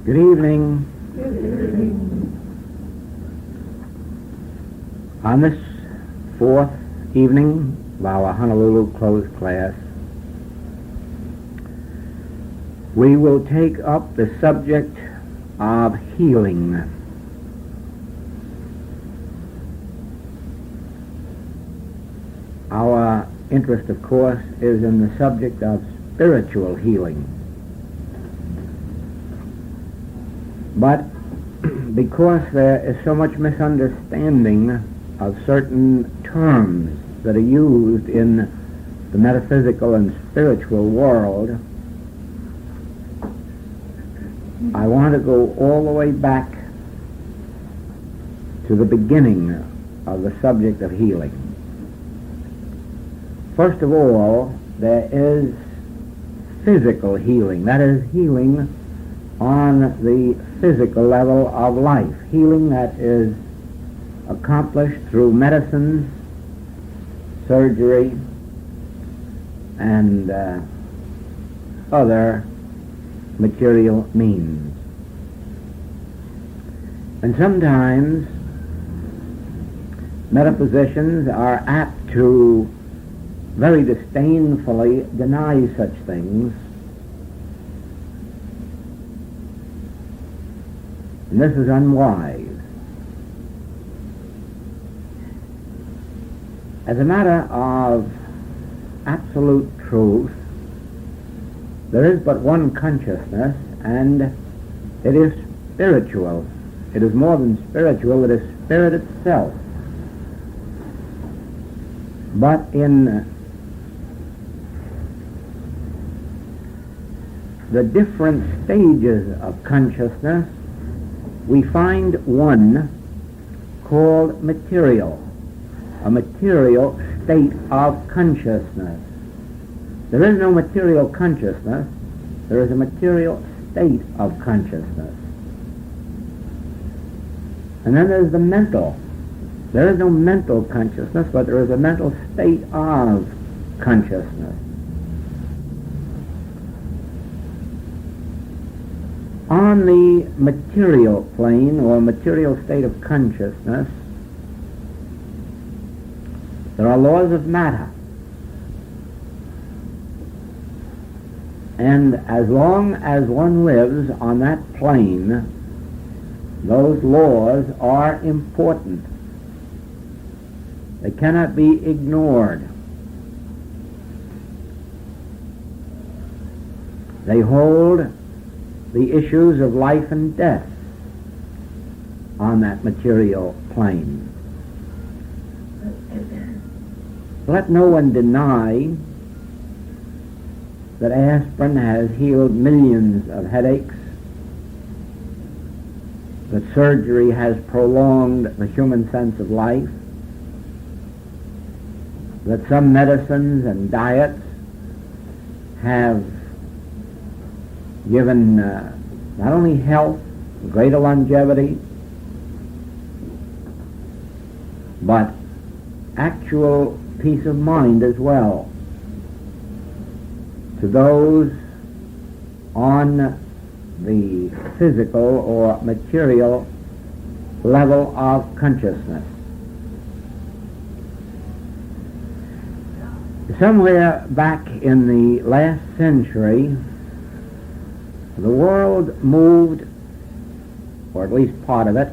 Good evening. On this fourth evening of our Honolulu closed class, we will take up the subject of healing. Our interest, of course, is in the subject of spiritual healing. But because there is so much misunderstanding of certain terms that are used in the metaphysical and spiritual world, I want to go all the way back to the beginning of the subject of healing. First of all, there is physical healing. That is healing on the physical level of life. Healing that is accomplished through medicines, surgery, and other material means. And sometimes metaphysicians are apt to very disdainfully deny such things. And this is unwise. As a matter of absolute truth, there is but one consciousness, and it is spiritual. It is more than spiritual, it is spirit itself. But in the different stages of consciousness, we find one called material, a material state of consciousness. There is no material consciousness, there is a material state of consciousness. And then there's the mental. There is no mental consciousness, but there is a mental state of consciousness. On the material plane, or material state of consciousness, there are laws of matter. And as long as one lives on that plane, those laws are important. They cannot be ignored. They hold the issues of life and death on that material plane. Let no one deny that aspirin has healed millions of headaches, that surgery has prolonged the human sense of life, that some medicines and diets have given not only health, greater longevity, but actual peace of mind as well to those on the physical or material level of consciousness. Somewhere back in the last century, the world moved, or at least part of it,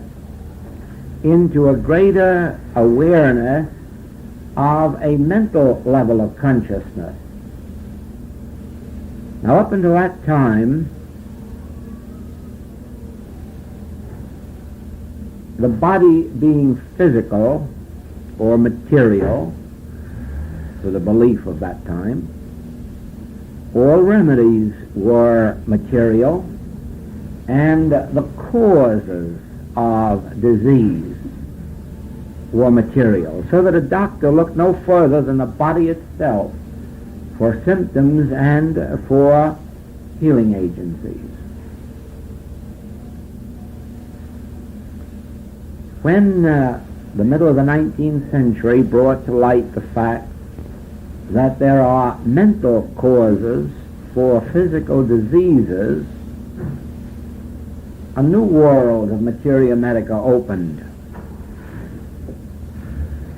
into a greater awareness of a mental level of consciousness. Now, up until that time, the body being physical or material, to the belief of that time, all remedies were material, and the causes of disease were material, so that a doctor looked no further than the body itself for symptoms and for healing agencies. When the middle of the 19th century brought to light the fact that there are mental causes for physical diseases, a new world of materia medica opened.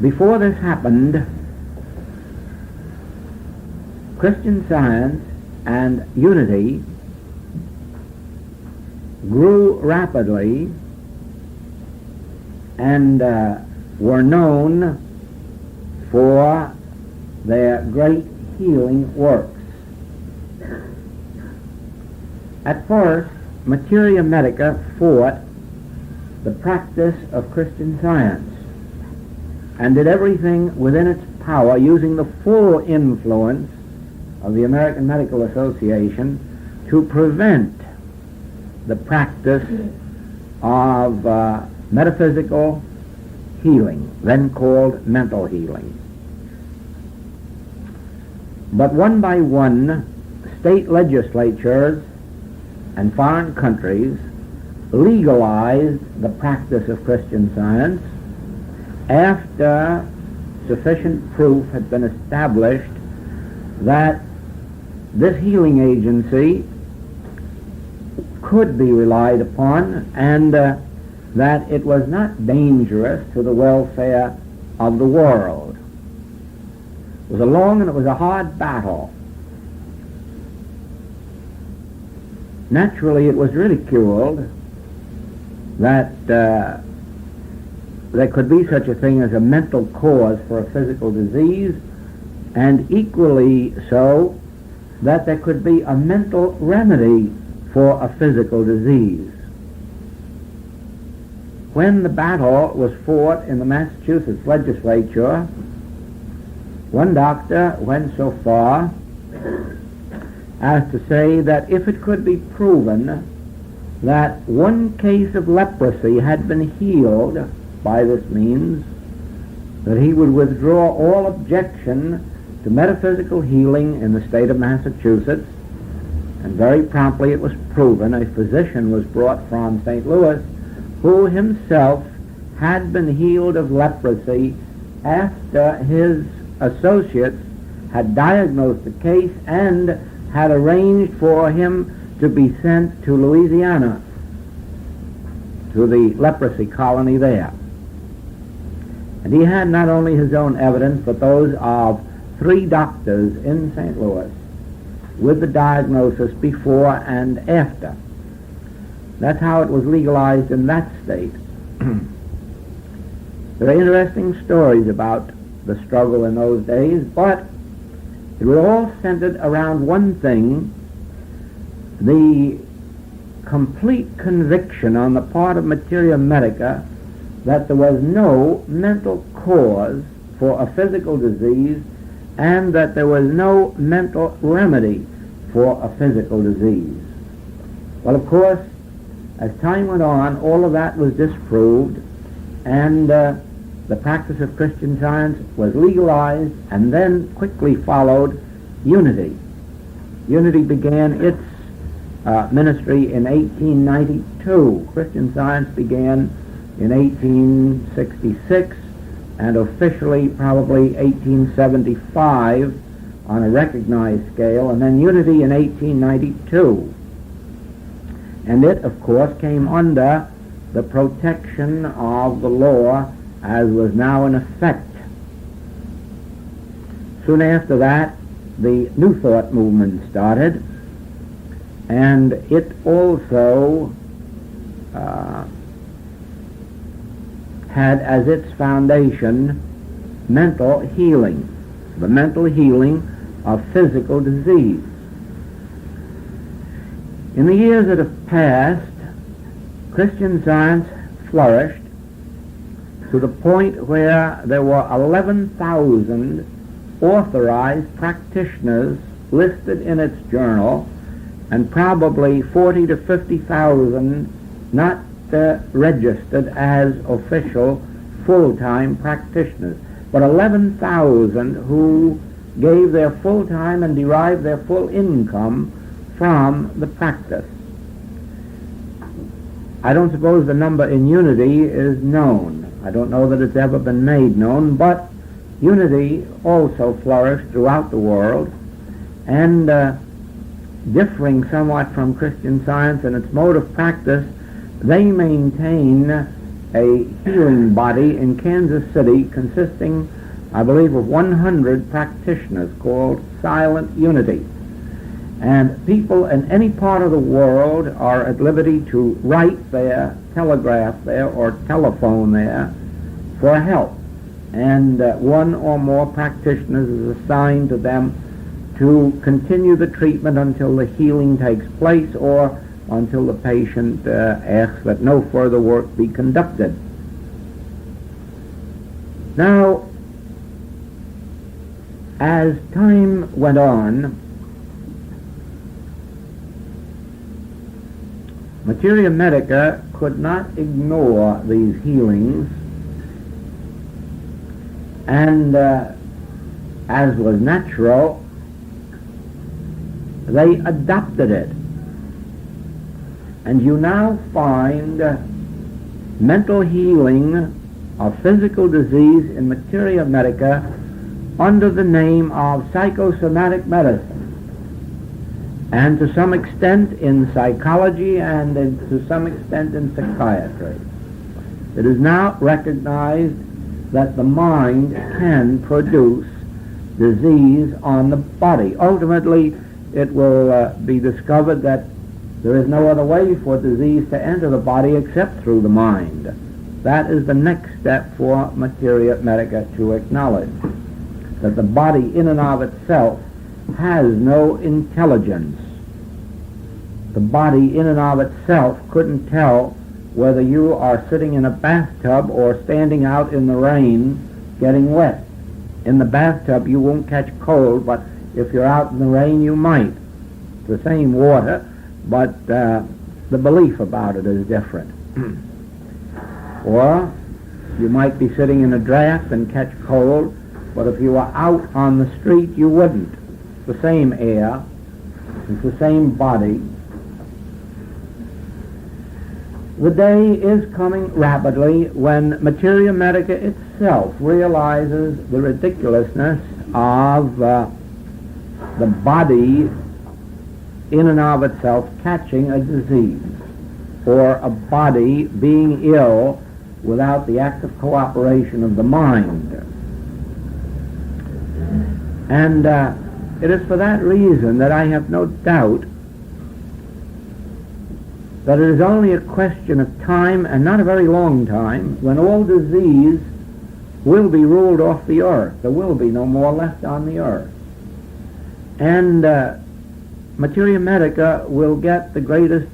Before this happened, Christian Science and unity grew rapidly and were known for their great healing works. At first, materia medica fought the practice of Christian Science and did everything within its power, using the full influence of the American Medical Association, to prevent the practice of metaphysical healing, then called mental healing. But one by one, state legislatures and foreign countries legalized the practice of Christian Science after sufficient proof had been established that this healing agency could be relied upon and that it was not dangerous to the welfare of the world. It was a long and it was a hard battle. Naturally, it was ridiculed that there could be such a thing as a mental cause for a physical disease, and equally so that there could be a mental remedy for a physical disease. When the battle was fought in the Massachusetts legislature, one doctor went so far as to say that if it could be proven that one case of leprosy had been healed by this means, that he would withdraw all objection to metaphysical healing in the state of Massachusetts. And very promptly it was proven. A physician was brought from St. Louis who himself had been healed of leprosy after his associates had diagnosed the case and had arranged for him to be sent to Louisiana, to the leprosy colony there. And he had not only his own evidence, but those of 3 doctors in St. Louis with the diagnosis before and after. That's how it was legalized in that state. There are interesting stories about the struggle in those days, but it was all centered around one thing: the complete conviction on the part of materia medica that there was no mental cause for a physical disease and that there was no mental remedy for a physical disease. Well, of course, as time went on, all of that was disproved, and the practice of Christian Science was legalized, and then quickly followed unity. Unity began its ministry in 1892. Christian Science began in 1866, and officially probably 1875 on a recognized scale, and then unity in 1892. And it, of course, came under the protection of the law as was now in effect. Soon after that, the New Thought movement started, and it also had as its foundation mental healing, the mental healing of physical disease. In the years that have passed, Christian Science flourished to the point where there were 11,000 authorized practitioners listed in its journal, and probably 40 to 50,000 not registered as official full-time practitioners, but 11,000 who gave their full-time and derived their full income from the practice. I don't suppose the number in unity is known. I don't know that it's ever been made known, but unity also flourished throughout the world, and differing somewhat from Christian Science in its mode of practice, they maintain a healing body in Kansas City consisting, I believe, of 100 practitioners called Silent Unity. And people in any part of the world are at liberty to write there, telegraph there, or telephone there for help. And one or more practitioners is assigned to them to continue the treatment until the healing takes place or until the patient asks that no further work be conducted. Now, as time went on, Materia Medica could not ignore these healings, and as was natural, they adopted it. And you now find mental healing of physical disease in Materia Medica under the name of psychosomatic medicine, and to some extent in psychology and to some extent in psychiatry. It is now recognized that the mind can produce disease on the body. Ultimately, it will be discovered that there is no other way for disease to enter the body except through the mind. That is the next step for Materia Medica to acknowledge, that the body in and of itself has no intelligence. The body in and of itself couldn't tell whether you are sitting in a bathtub or standing out in the rain getting wet. In the bathtub you won't catch cold, but if you're out in the rain you might. It's the same water, but the belief about it is different. Or you might be sitting in a draft and catch cold, but if you were out on the street you wouldn't. It's the same air, it's the same body. The day is coming rapidly when Materia Medica itself realizes the ridiculousness of the body in and of itself catching a disease, or a body being ill without the active cooperation of the mind. And it is for that reason that I have no doubt that it is only a question of time, and not a very long time, when all disease will be ruled off the earth. There will be no more left on the earth. And Materia Medica will get the greatest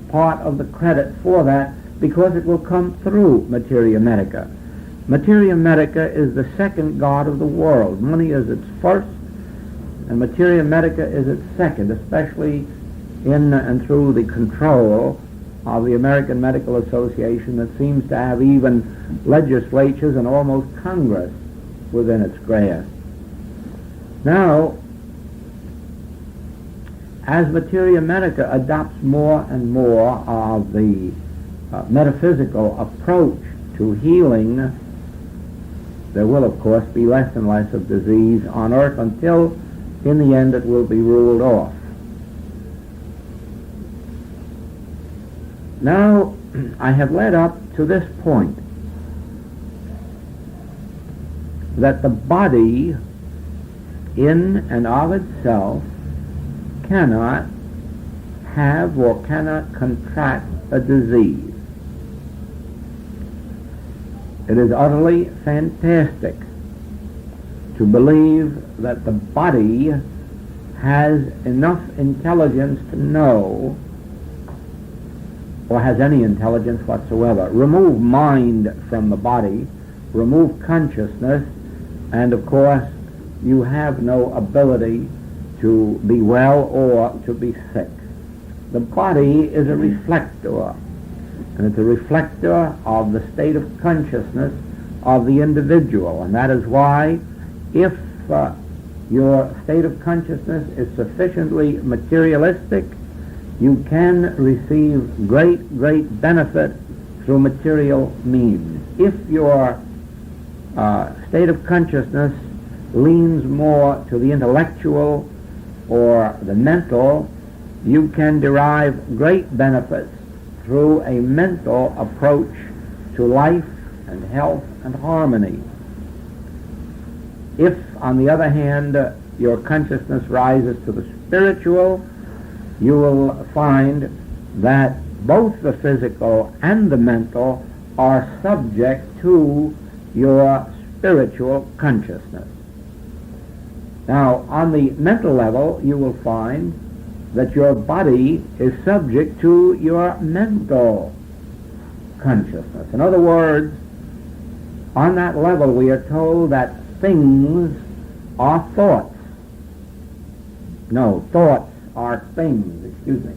part of the credit for that, because it will come through Materia Medica. Materia Medica is the second god of the world. Money is its first, and Materia Medica is its second, especially in and through the control of the American Medical Association, that seems to have even legislatures and almost Congress within its grasp. Now, as Materia Medica adopts more and more of the metaphysical approach to healing, there will of course be less and less of disease on earth until in the end it will be ruled off. Now, I have led up to this point, that the body in and of itself cannot have or cannot contract a disease. It is utterly fantastic to believe that the body has enough intelligence to know, or has any intelligence whatsoever. Remove mind from the body, remove consciousness, and of course you have no ability to be well or to be sick. The body is a reflector, and it's a reflector of the state of consciousness of the individual, and that is why if your state of consciousness is sufficiently materialistic, you can receive great benefit through material means. If your state of consciousness leans more to the intellectual or the mental, you can derive great benefits through a mental approach to life and health and harmony. If, on the other hand, your consciousness rises to the spiritual, you will find that both the physical and the mental are subject to your spiritual consciousness. Now, on the mental level, you will find that your body is subject to your mental consciousness. In other words, on that level, we are told that things are thoughts. No, thoughts are things, excuse me.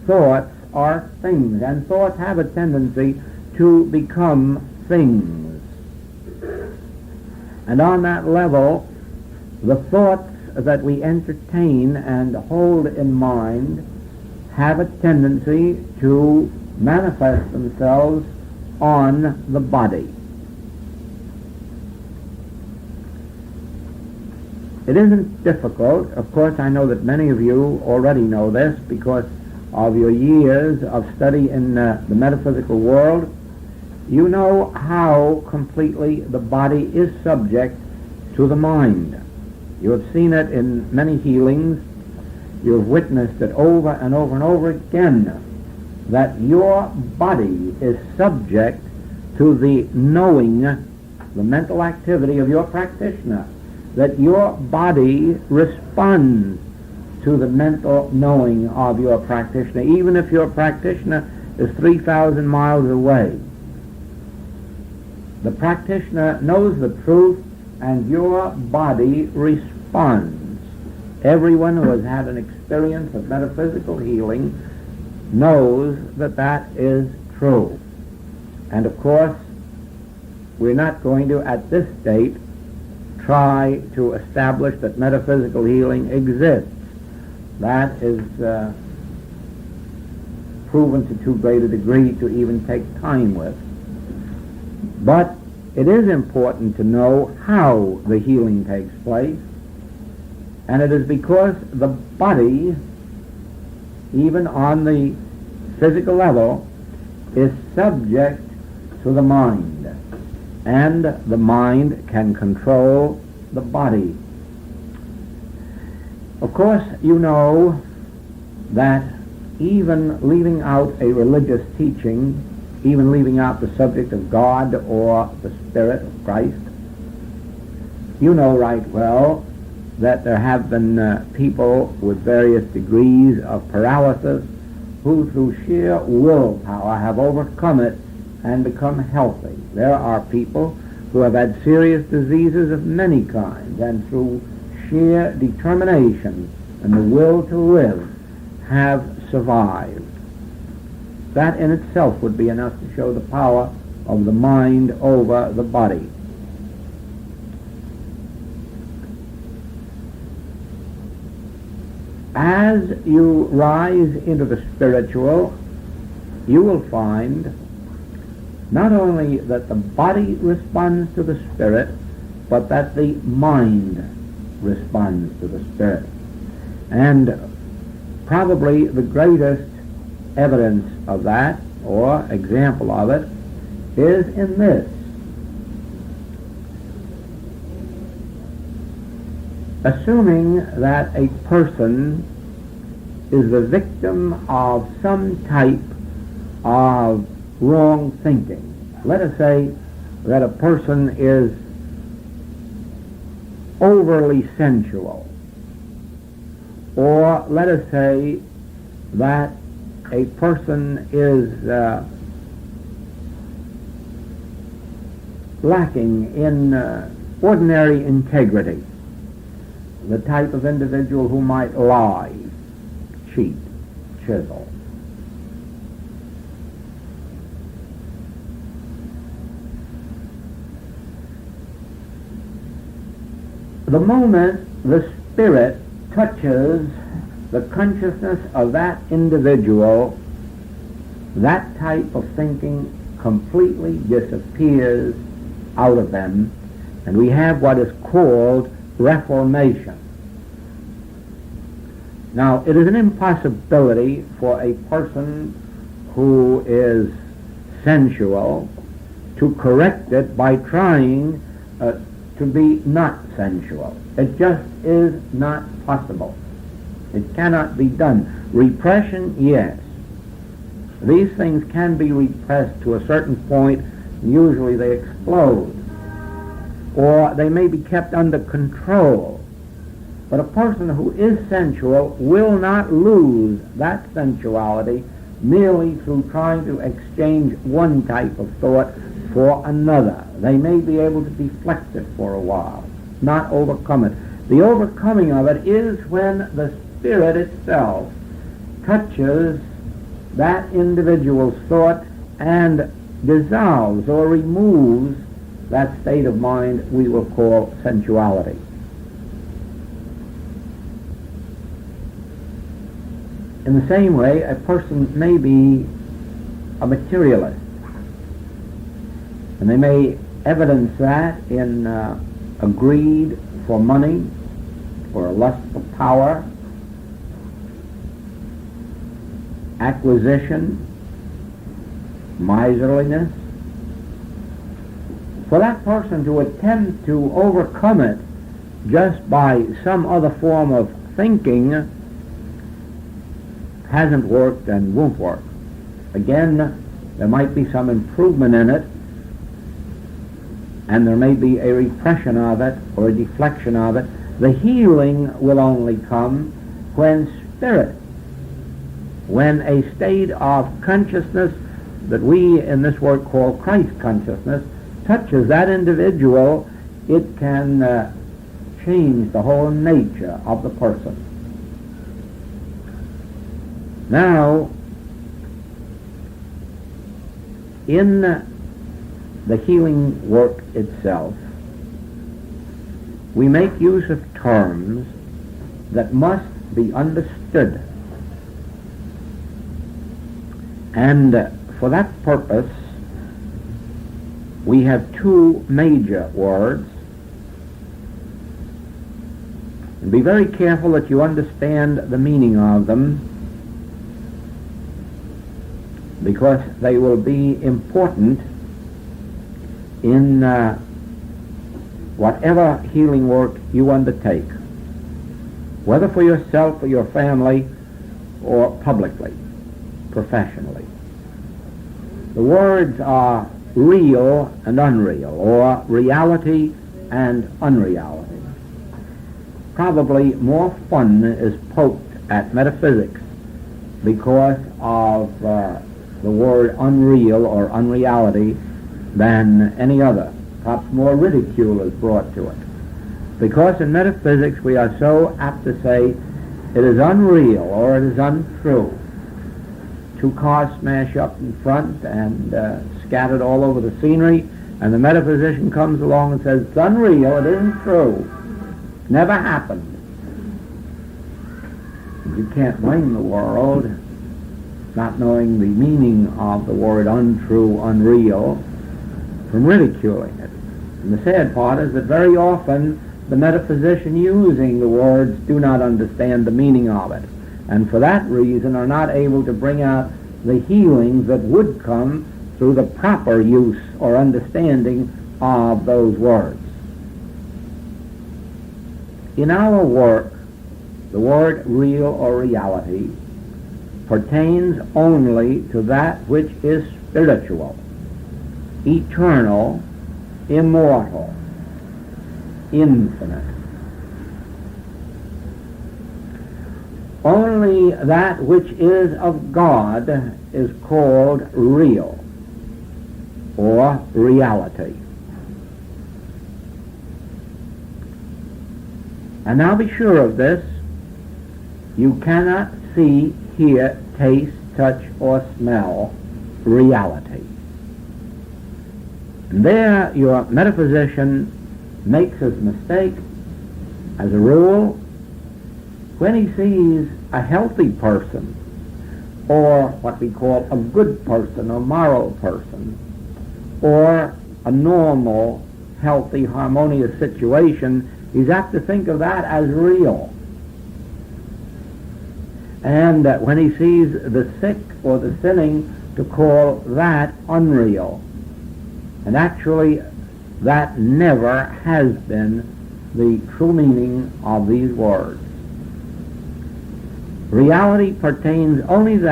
Thoughts are things, and thoughts have a tendency to become things. And on that level, the thoughts that we entertain and hold in mind have a tendency to manifest themselves on the body. It isn't difficult. Of course, I know that many of you already know this because of your years of study in the metaphysical world. You know how completely the body is subject to the mind. You have seen it in many healings. You have witnessed it over and over and over again, that your body is subject to the knowing, the mental activity of your practitioner, that your body responds to the mental knowing of your practitioner, even if your practitioner is 3,000 miles away. The practitioner knows the truth, and your body responds. Everyone who has had an experience of metaphysical healing knows that that is true. And of course, we're not going to, at this date, try to establish that metaphysical healing exists. That is proven to too great a degree to even take time with. But it is important to know how the healing takes place, and it is because the body, even on the physical level, is subject to the mind, and the mind can control the body. Of course, you know that even leaving out a religious teaching, even leaving out the subject of God or the Spirit of Christ, you know right well that there have been people with various degrees of paralysis who through sheer willpower have overcome it and become healthy. There are people who have had serious diseases of many kinds, and through sheer determination and the will to live have survived. That in itself would be enough to show the power of the mind over the body. As you rise into the spiritual, you will find not only that the body responds to the spirit, but that the mind responds to the spirit. And probably the greatest evidence of that, or example of it, is in this. Assuming that a person is the victim of some type of wrong thinking. Let us say that a person is overly sensual, or let us say that a person is lacking in ordinary integrity, the type of individual who might lie, cheat, chisel. The moment the spirit touches the consciousness of that individual, that type of thinking completely disappears out of them, and we have what is called reformation. Now, it is an impossibility for a person who is sensual to correct it by trying to be not sensual. It just is not possible. It cannot be done. Repression, yes. These things can be repressed to a certain point. Usually they explode. Or they may be kept under control. But a person who is sensual will not lose that sensuality merely through trying to exchange one type of thought for another. They may be able to deflect it for a while, not overcome it. The overcoming of it is when the Spirit itself touches that individual's thought and dissolves or removes that state of mind we will call sensuality. In the same way, a person may be a materialist, and they may evidence that in a greed for money or a lust for power, acquisition, miserliness. For that person to attempt to overcome it just by some other form of thinking hasn't worked and won't work. Again, there might be some improvement in it, and there may be a repression of it or a deflection of it. The healing will only come when spirit, when a state of consciousness that we in this work call Christ consciousness touches that individual. It can change the whole nature of the person. Now, in the healing work itself, we make use of terms that must be understood. And for that purpose, we have two major words. And be very careful that you understand the meaning of them, because they will be important in whatever healing work you undertake, whether for yourself or your family or publicly, professionally. The words are real and unreal, or reality and unreality. Probably more fun is poked at metaphysics because of the word unreal or unreality than any other. Perhaps more ridicule is brought to it. Because in metaphysics we are so apt to say it is unreal or it is untrue. Two cars smash up in front and scattered all over the scenery, and the metaphysician comes along and says, it's unreal, it isn't true. Never happened. You can't blame the world not knowing the meaning of the word untrue, unreal, from ridiculing it. And the sad part is that very often the metaphysician using the words do not understand the meaning of it, and for that reason are not able to bring out the healings that would come through the proper use or understanding of those words. In our work, the word real or reality pertains only to that which is spiritual, eternal, immortal, infinite. Only that which is of God is called real or reality. And now be sure of this: you cannot see, hear, taste, touch, or smell reality. And there your metaphysician makes his mistake, as a rule, when he sees a healthy person, or what we call a good person, or moral person, or a normal, healthy, harmonious situation. He's apt to think of that as real. And when he sees the sick or the sinning to call that unreal. And actually, that never has been the true meaning of these words. Reality pertains only to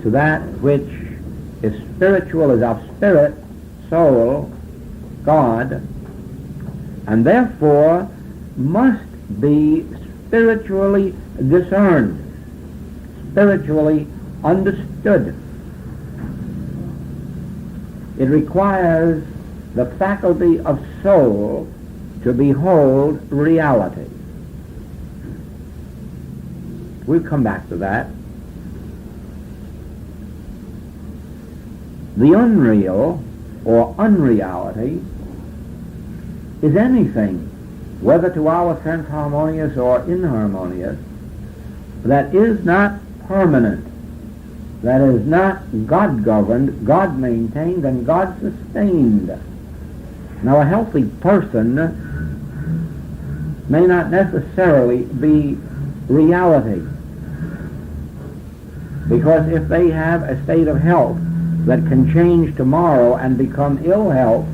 that which is spiritual, is of spirit, soul, God, and therefore must be spiritually discerned, spiritually understood. It requires the faculty of soul to behold reality. We'll come back to that. The unreal or unreality is anything, whether to our sense harmonious or inharmonious, that is not permanent, that is not God-governed, God-maintained, and God-sustained. Now, a healthy person may not necessarily be reality, because if they have a state of health that can change tomorrow and become ill health,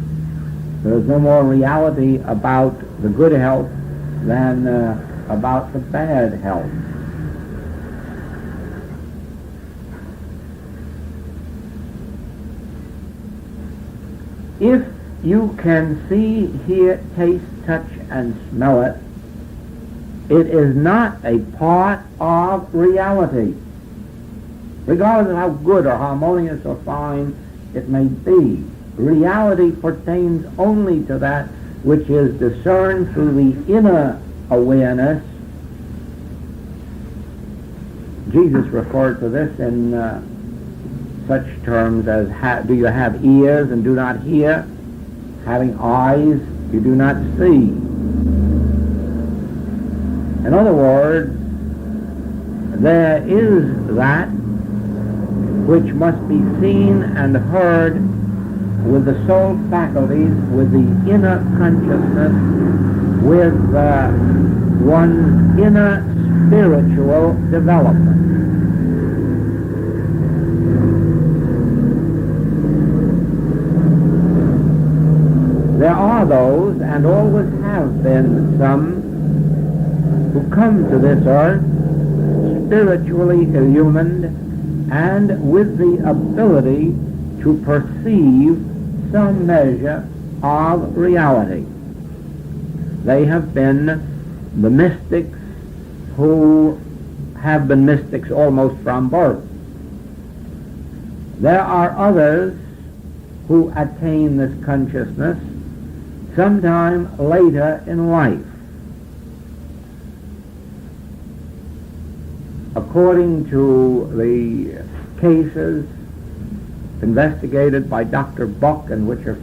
there's no more reality about the good health than about the bad health. If you can see, hear, taste, touch, and smell it, it is not a part of reality, regardless of how good or harmonious or fine it may be. Reality pertains only to that which is discerned through the inner awareness. Jesus referred to this in such terms as, do you have ears and do not hear? Having eyes, you do not see. In other words, there is that which must be seen and heard with the soul faculties, with the inner consciousness, with one's inner spiritual development. There are those, and always have been some, who come to this earth spiritually illumined and with the ability to perceive some measure of reality. They have been the mystics who have been mystics almost from birth. There are others who attain this consciousness sometime later in life. According to the cases investigated by Dr. Buck, and which are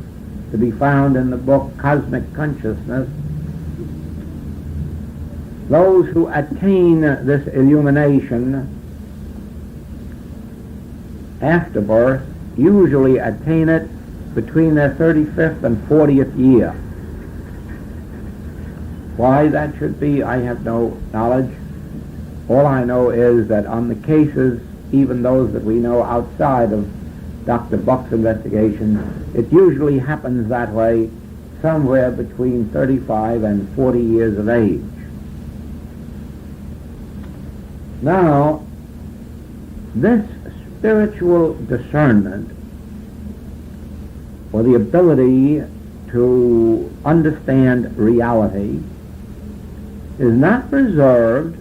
to be found in the book Cosmic Consciousness, those who attain this illumination after birth usually attain it between their 35th and 40th year. Why that should be, I have no knowledge. All I know is that on the cases, even those that we know outside of Dr. Buck's investigation, it usually happens that way somewhere between 35 and 40 years of age. Now, this spiritual discernment, or the ability to understand reality, is not reserved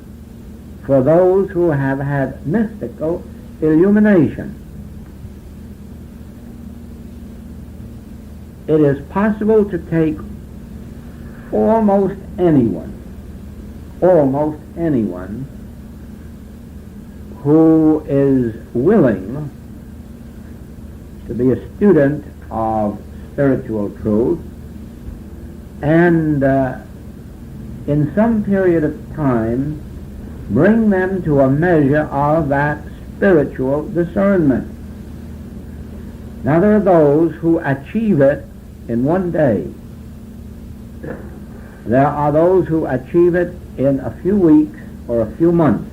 for those who have had mystical illumination. It is possible to take almost anyone who is willing to be a student of spiritual truth, and in some period of time bring them to a measure of that spiritual discernment. Now, there are those who achieve it in one day. There are those who achieve it in a few weeks or a few months,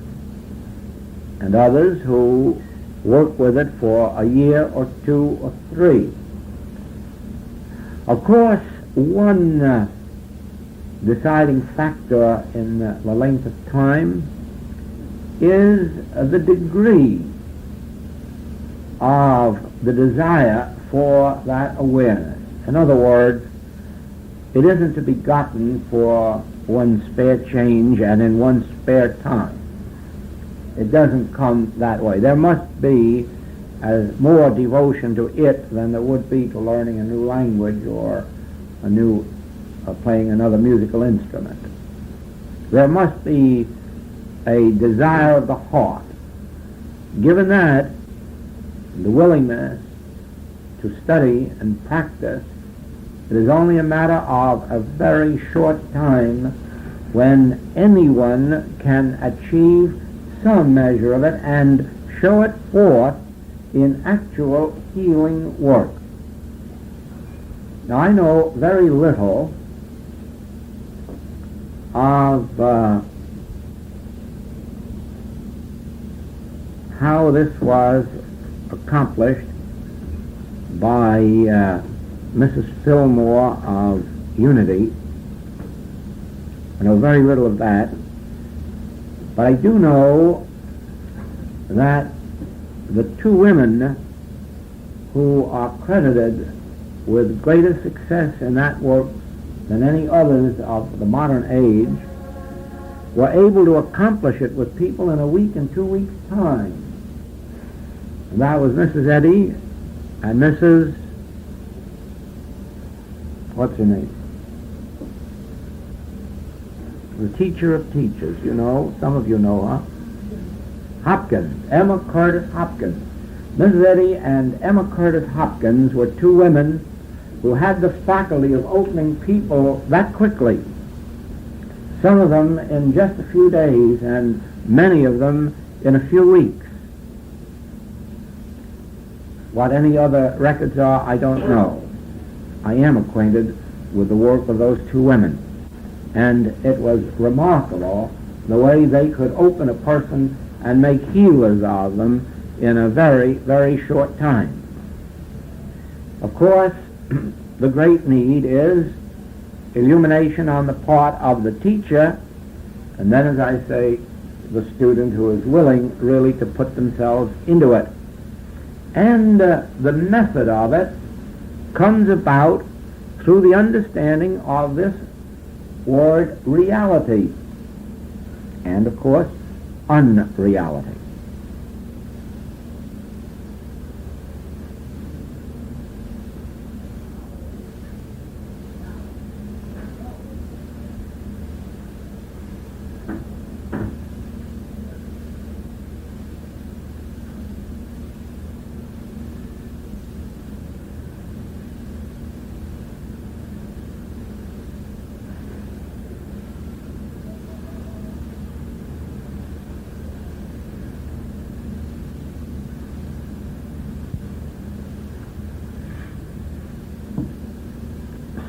and others who work with it for a year or 2 or 3. Of course, one deciding factor in the length of time is the degree of the desire for that awareness. In other words, it isn't to be gotten for one's spare change and in one's spare time. It doesn't come that way. There must be more devotion to it than there would be to learning a new language or playing another musical instrument. There must be a desire of the heart. Given that, the willingness to study and practice, it is only a matter of a very short time when anyone can achieve some measure of it and show it forth in actual healing work. Now, I know very little of how this was accomplished by Mrs. Fillmore of Unity. I know very little of that, but I do know that the 2 women who are credited with greater success in that work than any others of the modern age were able to accomplish it with people in a week and 2 weeks' time. And that was Mrs. Eddy and Mrs. What's her name? The teacher of teachers, you know, some of you know her. Hopkins, Emma Curtis Hopkins. Mrs. Eddy and Emma Curtis Hopkins were 2 women who had the faculty of opening people that quickly. Some of them in just a few days and many of them in a few weeks. What any other records are, I don't know. I am acquainted with the work of those 2 women. And it was remarkable the way they could open a person and make healers of them in a very, very short time. Of course, the great need is illumination on the part of the teacher, and then, as I say, the student who is willing really to put themselves into it. And the method of it comes about through the understanding of this word reality and, of course, unreality.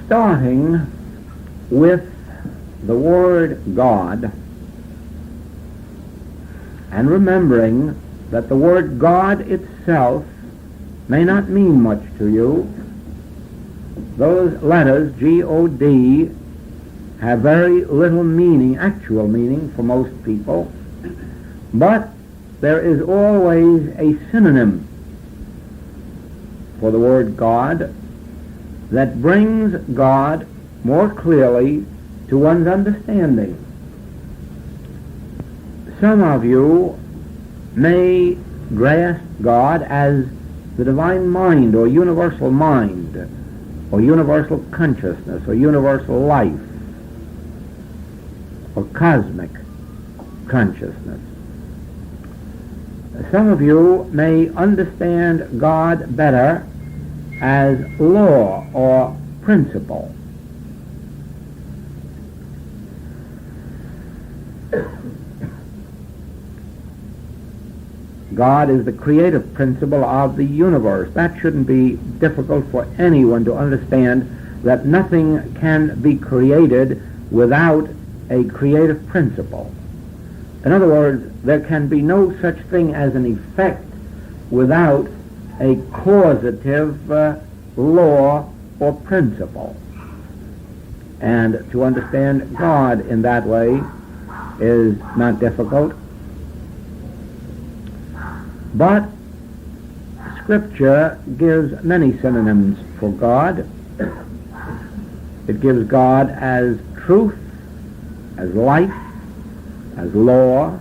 Starting with the word God and remembering that the word God itself may not mean much to you. Those letters, G-O-D, have very little meaning, actual meaning for most people, but there is always a synonym for the word God that brings God more clearly to one's understanding. Some of you may grasp God as the divine mind or universal consciousness or universal life or cosmic consciousness. Some of you may understand God better as law or principle. God is the creative principle of the universe. That shouldn't be difficult for anyone to understand, that nothing can be created without a creative principle. In other words, there can be no such thing as an effect without a causative law or principle. And to understand God in that way is not difficult. But Scripture gives many synonyms for God. It gives God as truth, as life, as law,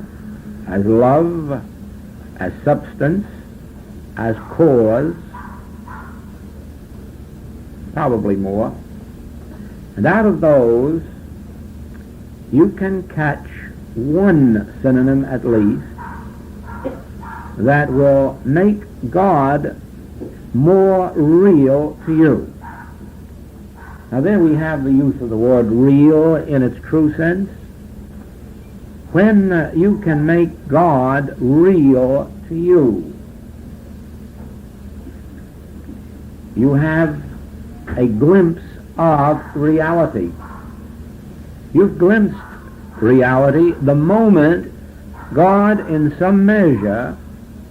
as love, as substance, as cause, probably more. And out of those, you can catch one synonym at least that will make God more real to you. Now there we have the use of the word real in its true sense. When you can make God real to you, you have a glimpse of reality. You've glimpsed reality the moment God in some measure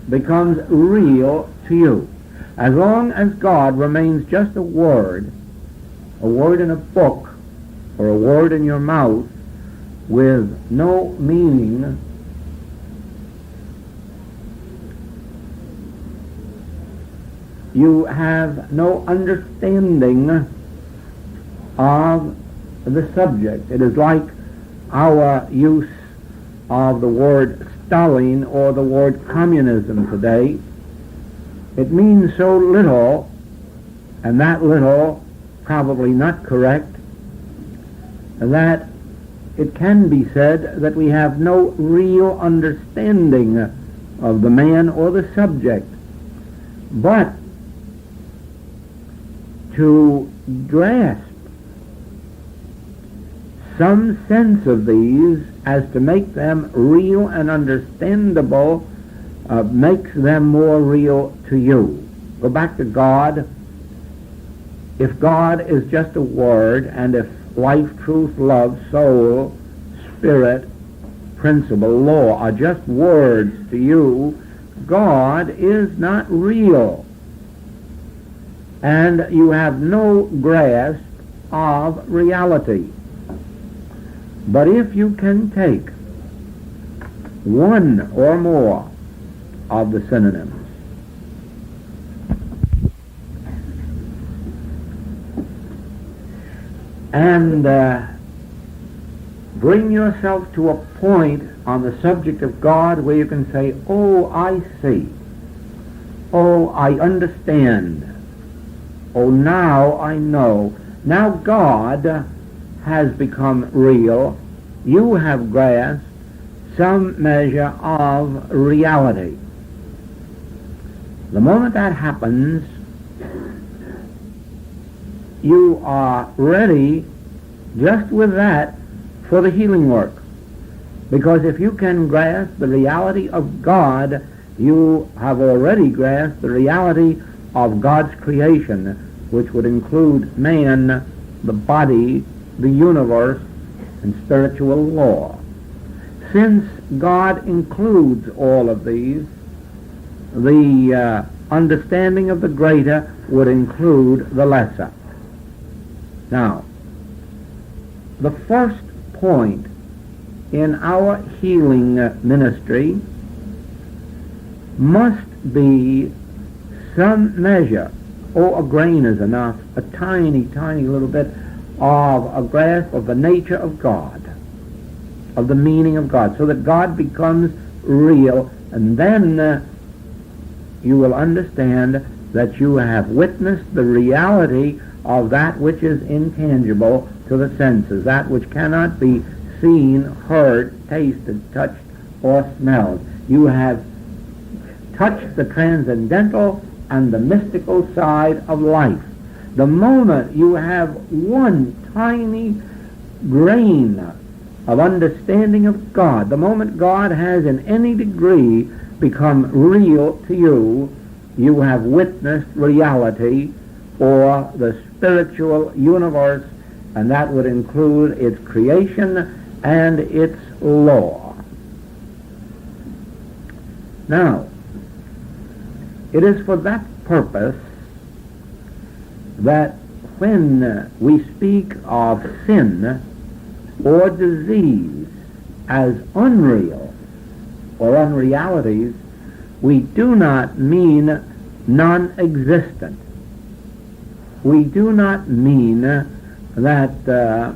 becomes real to you. As long as God remains just a word in a book, or a word in your mouth with no meaning, you have no understanding of the subject. It is like our use of the word Stalin or the word communism today. It means so little, and that little probably not correct, that it can be said that we have no real understanding of the man or the subject. But to grasp some sense of these as to make them real and understandable makes them more real to you. Go back to God. If God is just a word, and if life, truth, love, soul, spirit, principle, law are just words to you, God is not real. And you have no grasp of reality. But if you can take one or more of the synonyms and bring yourself to a point on the subject of God where you can say, oh, I see. Oh, I understand. Oh, now I know. Now God has become real. You have grasped some measure of reality. The moment that happens, you are ready just with that for the healing work. Because if you can grasp the reality of God, you have already grasped the reality of God's creation, which would include man, the body, the universe, and spiritual law. Since God includes all of these, the understanding of the greater would include the lesser. Now, the first point in our healing ministry must be some measure, a grain is enough, a tiny, tiny little bit of a grasp of the nature of God, of the meaning of God, so that God becomes real, and then you will understand that you have witnessed the reality of that which is intangible to the senses, that which cannot be seen, heard, tasted, touched, or smelled. You have touched the transcendental and the mystical side of life. The moment you have one tiny grain of understanding of God, the moment God has in any degree become real to you, you have witnessed reality or the spiritual universe, and that would include its creation and its law. Now, It is for that purpose that when we speak of sin or disease as unreal or unrealities, we do not mean non-existent. We do not mean that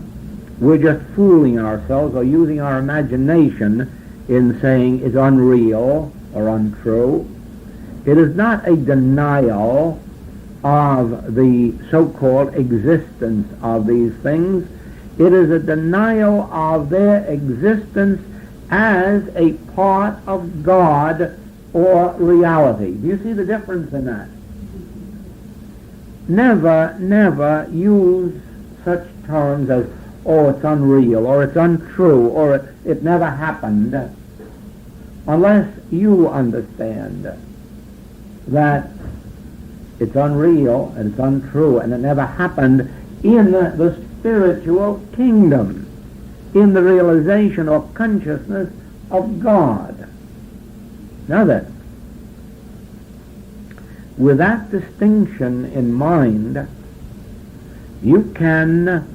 we're just fooling ourselves or using our imagination in saying it's unreal or untrue. It is not a denial of the so-called existence of these things. It is a denial of their existence as a part of God or reality. Do you see the difference in that? Never use such terms as, oh, it's unreal, or it's untrue, or it never happened, unless you understand that it's unreal and it's untrue and it never happened in the spiritual kingdom, in the realization or consciousness of God. Now then, with that distinction in mind, you can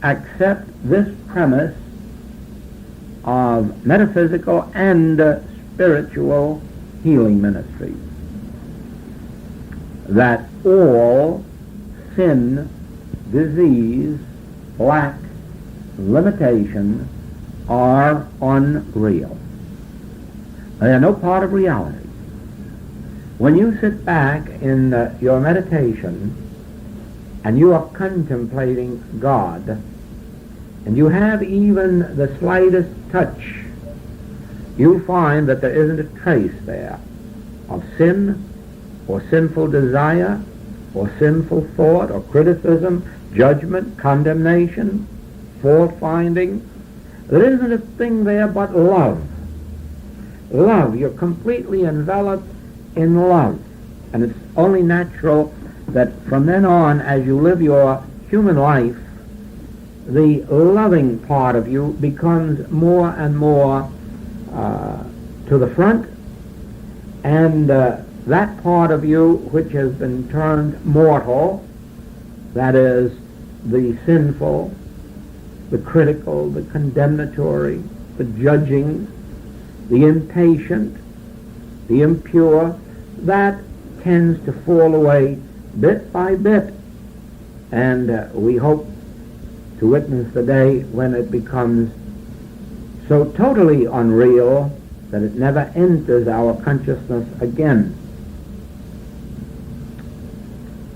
accept this premise of metaphysical and spiritual healing ministries, that all sin, disease, lack, limitation are unreal. They are no part of reality. When you sit back in your meditation and you are contemplating God, and you have even the slightest touch, you find that there isn't a trace there of sin or sinful desire or sinful thought or criticism, judgment, condemnation, fault-finding. There isn't a thing there but love. Love. You're completely enveloped in love. And it's only natural that from then on, as you live your human life, the loving part of you becomes more and more to the front, and that part of you which has been turned mortal, that is, the sinful, the critical, the condemnatory, the judging, the impatient, the impure, that tends to fall away bit by bit, and we hope to witness the day when it becomes so totally unreal that it never enters our consciousness again.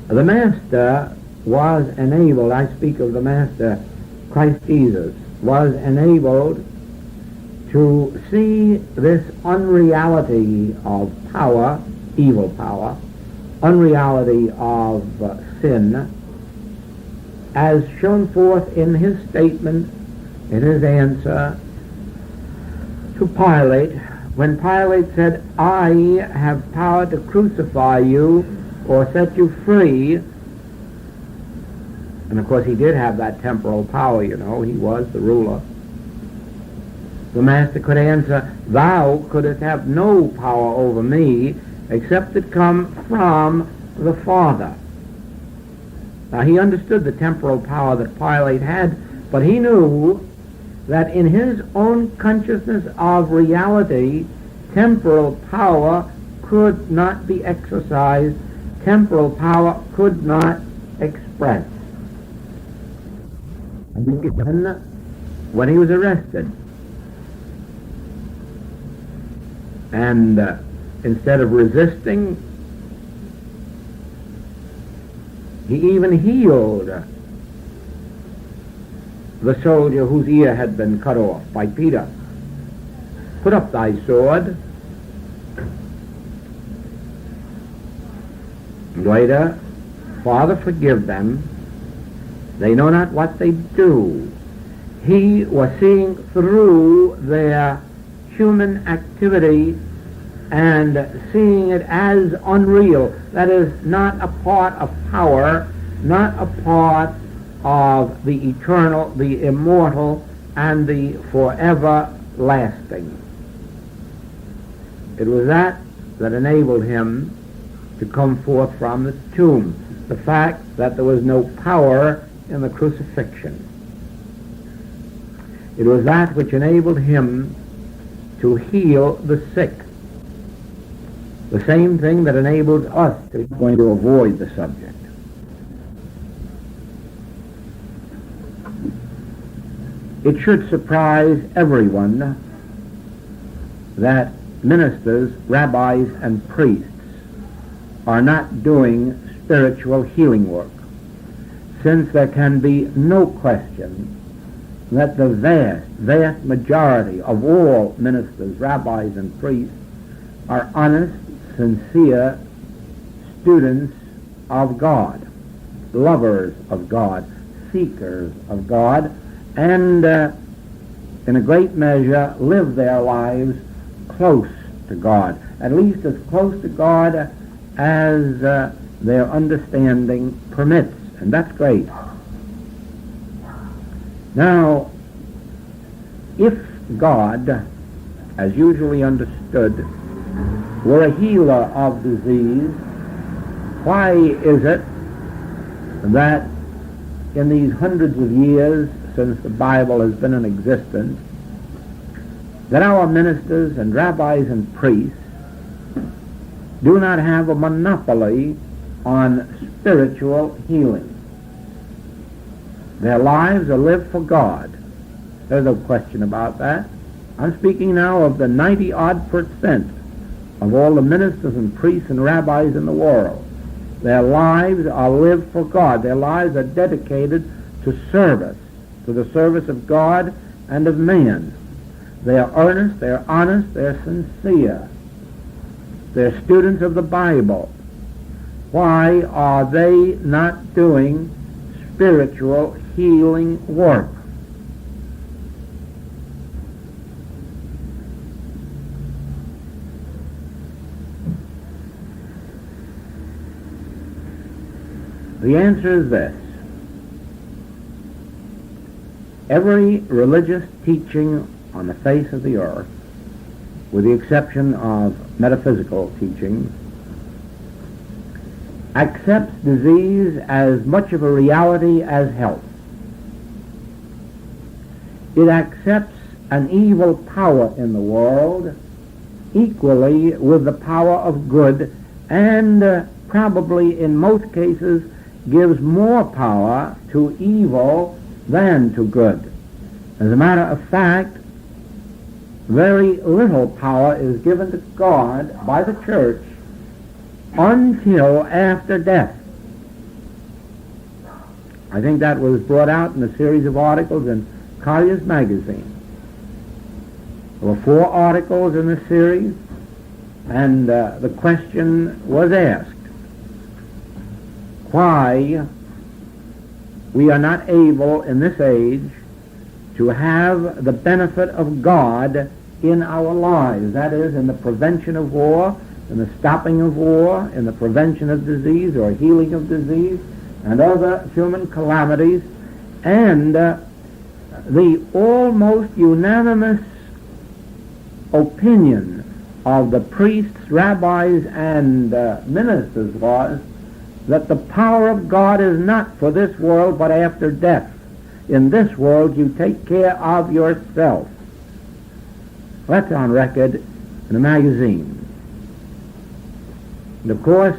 The Master was enabled, I speak of the Master, Christ Jesus, was enabled to see this unreality of power, evil power, unreality of sin, as shown forth in his statement, in his answer to Pilate, when Pilate said, I have power to crucify you or set you free. And of course he did have that temporal power, you know, he was the ruler. The Master could answer, thou couldst have no power over me except it come from the Father. Now he understood the temporal power that Pilate had, but he knew that in his own consciousness of reality, temporal power could not be exercised, temporal power could not express. And then, when he was arrested, and instead of resisting, he even healed the soldier whose ear had been cut off by Peter. Put up thy sword. Later, Father, forgive them. They know not what they do. He was seeing through their human activity and seeing it as unreal. That is, not a part of power, not a part of the eternal, the immortal, and the forever lasting. It was that that enabled him to come forth from the tomb. The fact that there was no power in the crucifixion. It was that which enabled him to heal the sick. The same thing that enables us to going to avoid the subject. It should surprise everyone that ministers, rabbis, and priests are not doing spiritual healing work, since there can be no question that the vast majority of all ministers, rabbis, and priests are honest, sincere students of God, lovers of God, seekers of God, and in a great measure live their lives close to God, at least as close to God as their understanding permits, and that's great. Now, if God, as usually understood, were a healer of disease, why is it that in these hundreds of years since the Bible has been in existence, that our ministers and rabbis and priests do not have a monopoly on spiritual healing? Their lives are lived for God. There's no question about that. I'm speaking now of the 90-odd% of all the ministers and priests and rabbis in the world. Their lives are lived for God. Their lives are dedicated to service, to the service of God and of man. They are earnest, they are honest, they are sincere. They're students of the Bible. Why are they not doing spiritual healing work? The answer is this. Every religious teaching on the face of the earth, with the exception of metaphysical teachings, accepts disease as much of a reality as health. It accepts an evil power in the world equally with the power of good, and probably in most cases gives more power to evil than to good. As a matter of fact, very little power is given to God by the church until after death. I think that was brought out in a series of articles in Collier's magazine. There were 4 articles in the series, and the question was asked why we are not able in this age to have the benefit of God in our lives, that is, in the prevention of war, in the stopping of war, in the prevention of disease or healing of disease and other human calamities, and the almost unanimous opinion of the priests, rabbis, and ministers was that the power of God is not for this world but after death. In this world you take care of yourself. That's on record in a magazine. And of course,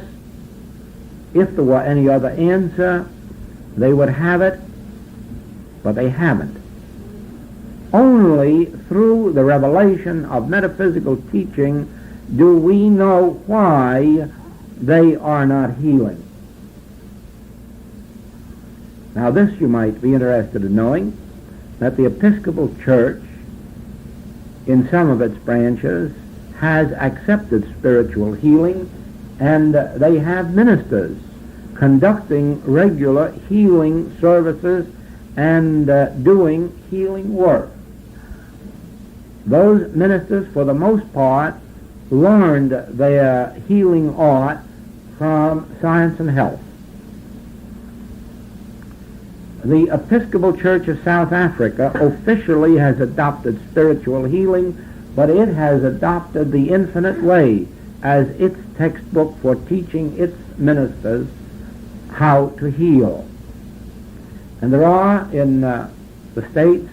if there were any other answer, they would have it, but they haven't. Only through the revelation of metaphysical teaching do we know why they are not healing. Now this you might be interested in knowing, that the Episcopal Church in some of its branches has accepted spiritual healing, and they have ministers conducting regular healing services and doing healing work. Those ministers, for the most part, learned their healing art from Science and Health. The Episcopal Church of South Africa officially has adopted spiritual healing, but it has adopted the infinite way. as its textbook for teaching its ministers how to heal. And there are in the States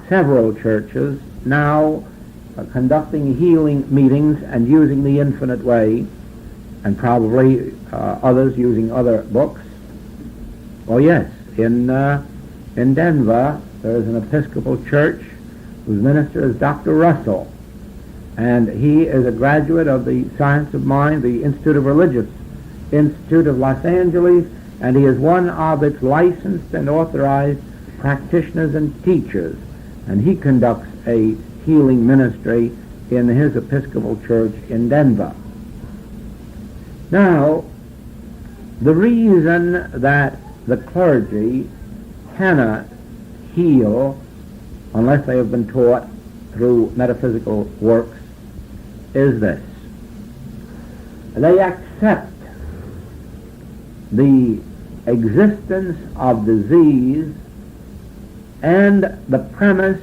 several churches now conducting healing meetings and using the Infinite Way, and probably others using other books. Oh yes, in Denver there is an Episcopal church whose minister is Dr. Russell, and he is a graduate of the Science of Mind, the Institute of Religious Institute of Los Angeles, and he is one of its licensed and authorized practitioners and teachers, and he conducts a healing ministry in his Episcopal church in Denver. Now, the reason that the clergy cannot heal unless they have been taught through metaphysical works is this: they accept the existence of disease and the premise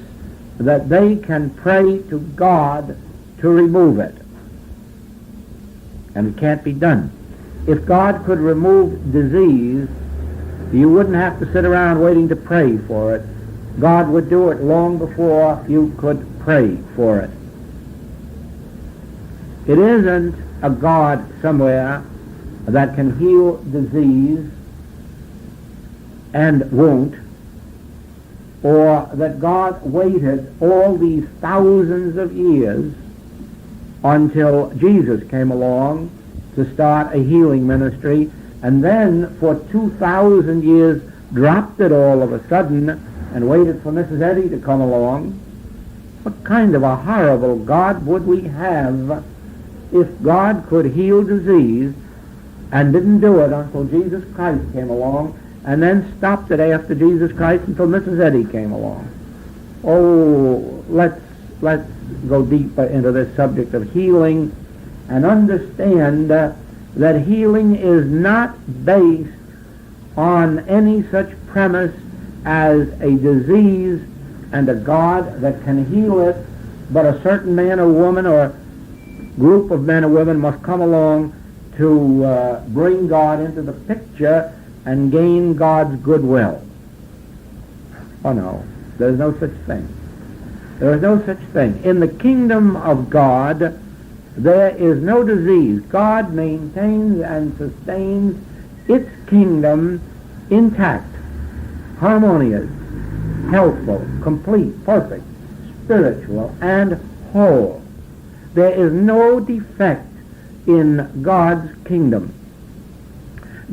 that they can pray to God to remove it. And it can't be done. If God could remove disease, you wouldn't have to sit around waiting to pray for it. God would do it long before you could pray for it. It isn't a God somewhere that can heal disease and won't, or that God waited all these thousands of years until Jesus came along to start a healing ministry, and then for 2,000 years dropped it all of a sudden and waited for Mrs. Eddy to come along. What kind of a horrible God would we have if God could heal disease and didn't do it until Jesus Christ came along, and then stopped it after Jesus Christ until Mrs. Eddy came along? Oh, let's go deeper into this subject of healing and understand that healing is not based on any such premise as a disease and a God that can heal it, but a certain man or woman or group of men or women must come along to bring God into the picture and gain God's goodwill. Oh no, there's no such thing. There is no such thing. In the kingdom of God, there is no disease. God maintains and sustains its kingdom intact, harmonious, healthful, complete, perfect, spiritual, and whole. There is no defect in God's kingdom.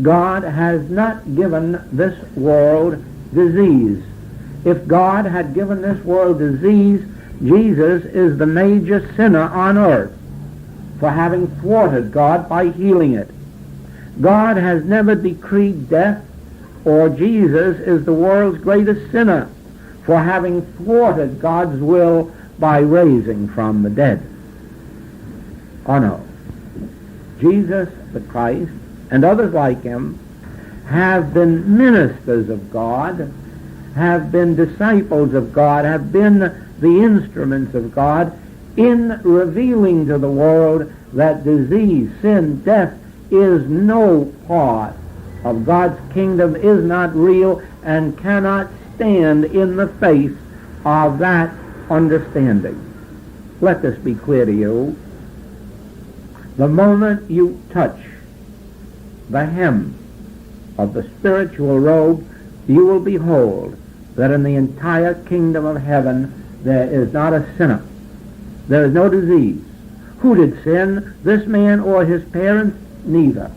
God has not given this world disease. If God had given this world disease, Jesus is the major sinner on earth for having thwarted God by healing it. God has never decreed death, or Jesus is the world's greatest sinner for having thwarted God's will by raising from the dead. Oh no. Jesus the Christ and others like him have been ministers of God, have been disciples of God, have been the instruments of God in revealing to the world that disease, sin, death is no part of God's kingdom, is not real, and cannot stand in the face of that understanding. Let this be clear to you. The moment you touch the hem of the spiritual robe, you will behold that in the entire kingdom of heaven there is not a sinner. There is no disease. Who did sin? This man or his parents? Neither.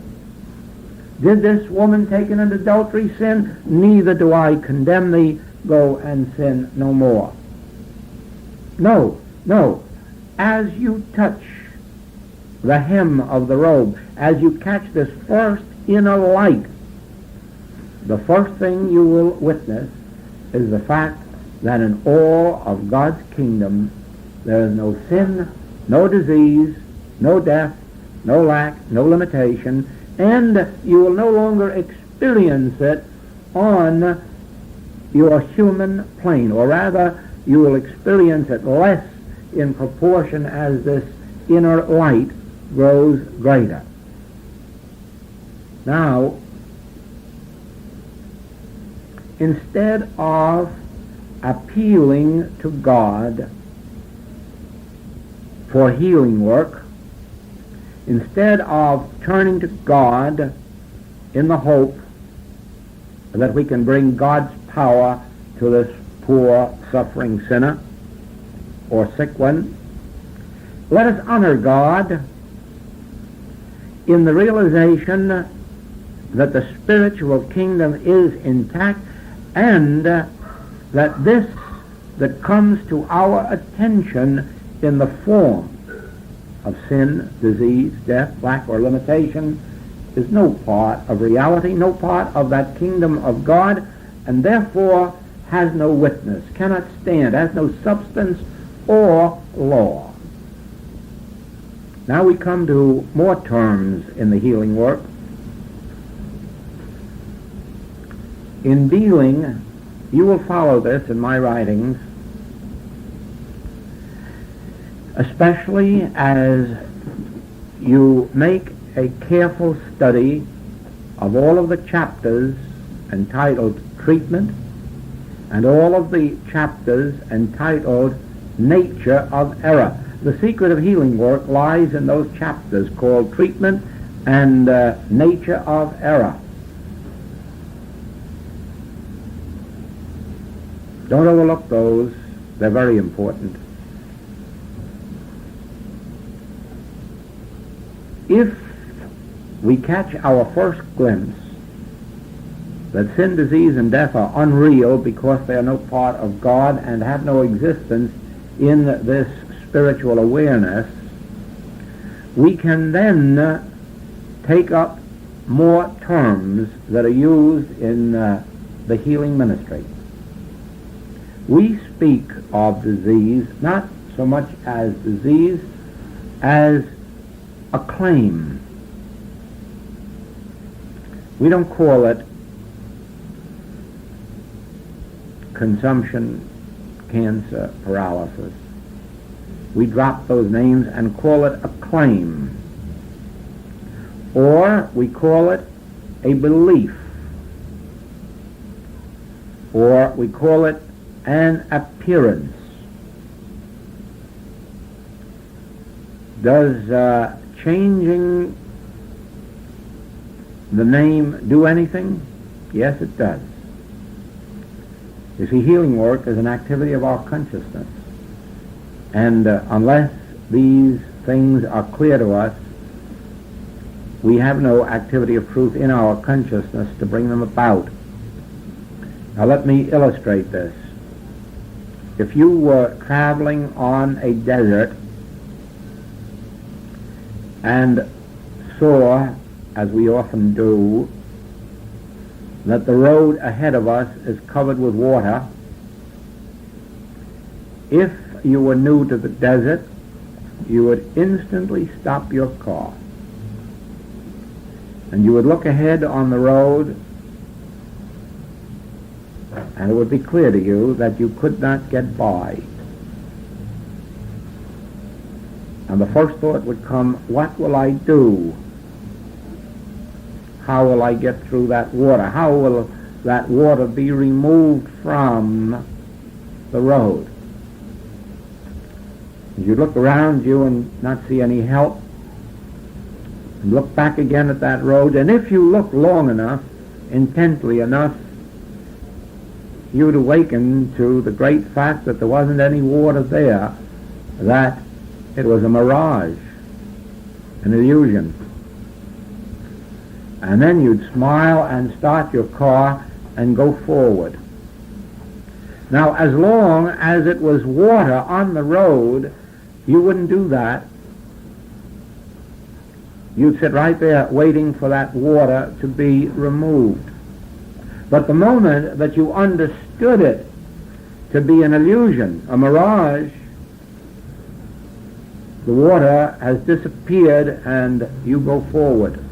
Did this woman taken in adultery sin? Neither do I condemn thee. Go and sin no more. No, no. As you touch the hem of the robe, as you catch this first inner light, the first thing you will witness is the fact that in all of God's kingdom there is no sin, no disease, no death, no lack, no limitation, and you will no longer experience it on your human plane, or rather you will experience it less in proportion as this inner light grows greater. Now, instead of appealing to God for healing work, instead of turning to God in the hope that we can bring God's power to this poor, suffering sinner or sick one, let us honor God in the realization that the spiritual kingdom is intact, and that this that comes to our attention in the form of sin, disease, death, lack, or limitation is no part of reality, no part of that kingdom of God, and therefore has no witness, cannot stand, has no substance or law. Now we come to more terms in the healing work. In dealing, you will follow this in my writings, especially as you make a careful study of all of the chapters entitled Treatment and all of the chapters entitled Nature of Error. The secret of healing work lies in those chapters called Treatment and Nature of Error. Don't overlook those. They're very important. If we catch our first glimpse that sin, disease, and death are unreal because they are no part of God and have no existence in this spiritual awareness, we can then take up more terms that are used in the healing ministry. We speak of disease not so much as disease as a claim. We don't call it consumption, cancer, paralysis. We drop those names and call it a claim. Or we call it a belief. Or we call it an appearance. Does changing the name do anything? Yes, it does. You see, healing work is an activity of our consciousness. And unless these things are clear to us, we have no activity of truth in our consciousness to bring them about. Now let me illustrate this. If you were traveling on a desert and saw, as we often do, that the road ahead of us is covered with water, if you were new to the desert, you would instantly stop your car. And you would look ahead on the road, and it would be clear to you that you could not get by. And the first thought would come, what will I do? How will I get through that water? How will that water be removed from the road? You look around you and not see any help, and look back again at that road, and if you look long enough, intently enough, you would awaken to the great fact that there wasn't any water there, that it was a mirage, an illusion. And then you'd smile and start your car and go forward. Now, as long as it was water on the road, you wouldn't do that. You'd sit right there waiting for that water to be removed. But the moment that you understood it to be an illusion, a mirage, the water has disappeared and you go forward.